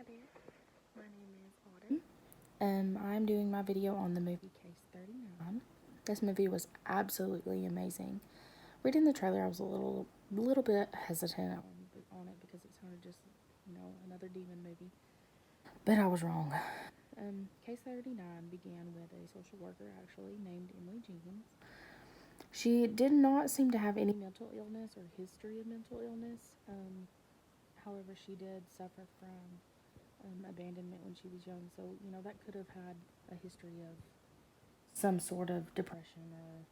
there. My name is Autumn. I'm doing my video on the movie Case 39. This movie was absolutely amazing. Reading the trailer, I was a little bit hesitant on it because it sounded just, another demon movie. But I was wrong. Case 39 began with a social worker actually named Emily Jenkins. She did not seem to have any mental illness or history of mental illness. However, she did suffer from abandonment when she was young, so that could have had a history of some sort of depression or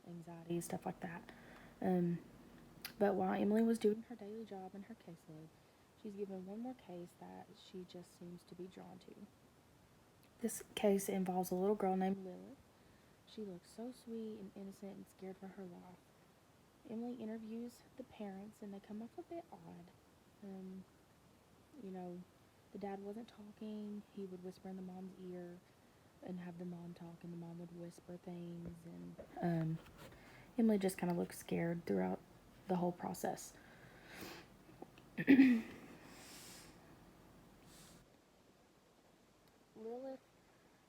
anxiety, stuff like that. But while Emily was doing her daily job and her caseload, she's given one more case that she just seems to be drawn to. This case involves a little girl named Lilith. She looks so sweet and innocent and scared for her life. Emily interviews the parents, and they come off a bit odd. You know, the dad wasn't talking. He would whisper in the mom's ear and have the mom talk, and the mom would whisper things. And Emily just kind of looked scared throughout the whole process. Lilith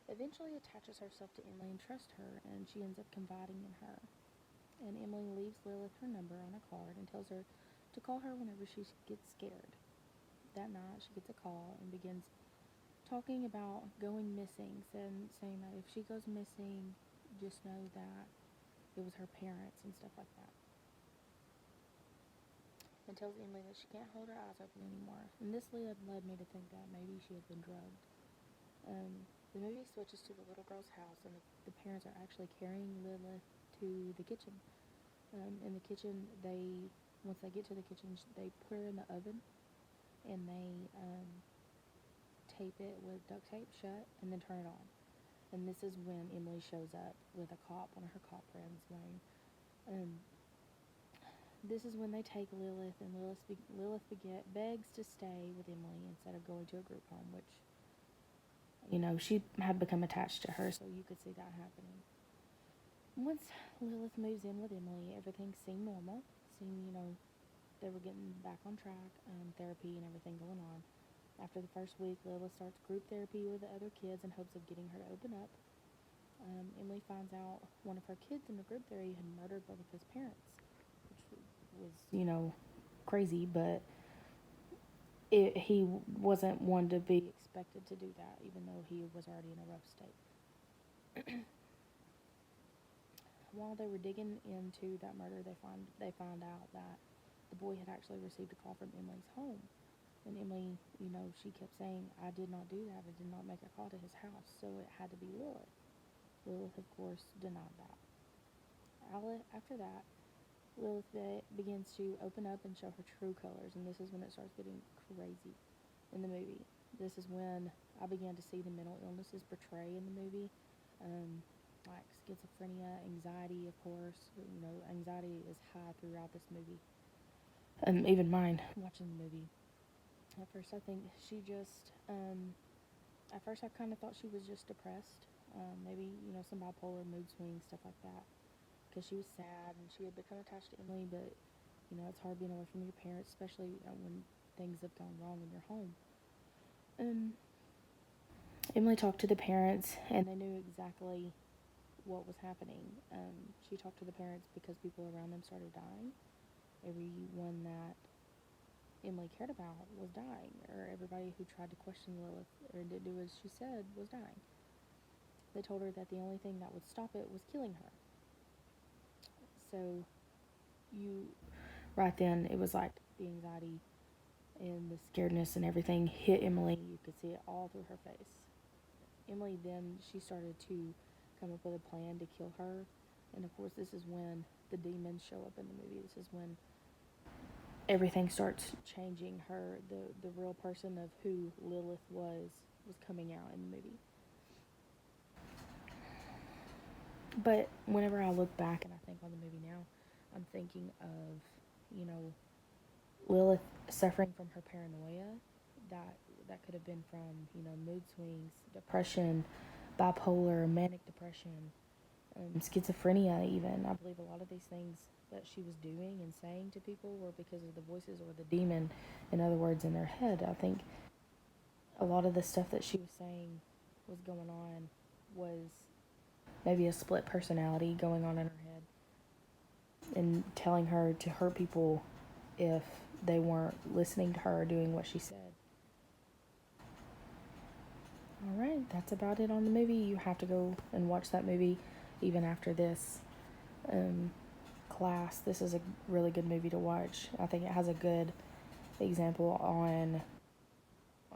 eventually attaches herself to Emily and trusts her, and she ends up confiding in her. And Emily leaves Lilith her number on a card and tells her to call her whenever she gets scared. That night, she gets a call and begins talking about going missing, saying that if she goes missing, just know that it was her parents and stuff like that. And tells Emily that she can't hold her eyes open anymore. And this led me to think that maybe she had been drugged. The movie switches to the little girl's house, and the parents are actually carrying Lilith to the kitchen. In the kitchen, once they get to the kitchen, they put her in the oven, and they tape it with duct tape shut, and then turn it on. And this is when Emily shows up with a cop, one of her cop friends, wearing. This is when they take Lilith, and Lilith begs to stay with Emily instead of going to a group home, which, she had become attached to her, so you could see that happening. Once Lilith moves in with Emily, everything seemed normal. They were getting back on track, therapy and everything going on. After the first week, Lilith starts group therapy with the other kids in hopes of getting her to open up. Emily finds out one of her kids in the group therapy had murdered both of his parents, which was, crazy, but he wasn't one to be expected to do that, even though he was already in a rough state. While they were digging into that murder, they found out that the boy had actually received a call from Emily's home. And Emily, she kept saying, I did not do that. I did not make a call to his house. So it had to be Lilith. Lilith, of course, denied that. After that, Lilith begins to open up and show her true colors. And this is when it starts getting crazy in the movie. This is when I began to see the mental illnesses portrayed in the movie. Like schizophrenia, anxiety, of course. Anxiety is high throughout this movie. Even mine, watching the movie. At first, I think she just, at first I kind of thought she was just depressed. Maybe, some bipolar mood swings, stuff like that. Because she was sad and she had become attached to Emily, but, it's hard being away from your parents, especially when things have gone wrong in your home. Emily talked to the parents, and they knew exactly what was happening. She talked to the parents because people around them started dying. Everyone that Emily cared about was dying, or everybody who tried to question Lilith or didn't do as she said was dying. They told her that the only thing that would stop it was killing her. So, right then, it was like the anxiety and the scaredness and everything hit Emily. You could see it all through her face. Emily then, she started to come up with a plan to kill her. And of course, this is when the demons show up in the movie. This is when everything starts changing. The real person of who Lilith was coming out in the movie. But whenever I look back and I think on the movie now, I'm thinking of, Lilith suffering from her paranoia. That could have been from, mood swings, depression, bipolar, manic depression, schizophrenia even. I believe a lot of these things that she was doing and saying to people were because of the voices or the demon, in other words, in their head. I think a lot of the stuff that she was saying was going on was maybe a split personality going on in her head and telling her to hurt people if they weren't listening to her or doing what she said. Alright, that's about it on the movie. You have to go and watch that movie even after this class. This is a really good movie to watch. I think it has a good example on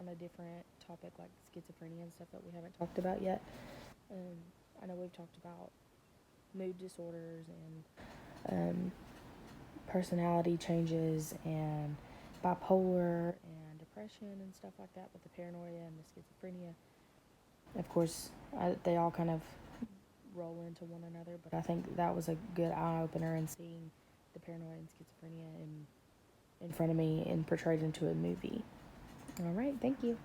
a different topic like schizophrenia and stuff that we haven't talked about yet. I know we've talked about mood disorders and personality changes and bipolar and depression and stuff like that, but the paranoia and the schizophrenia, of course, they all kind of roll into one another, but I think that was a good eye-opener in seeing the paranoia and schizophrenia in front of me and portrayed into a movie. Alright, thank you.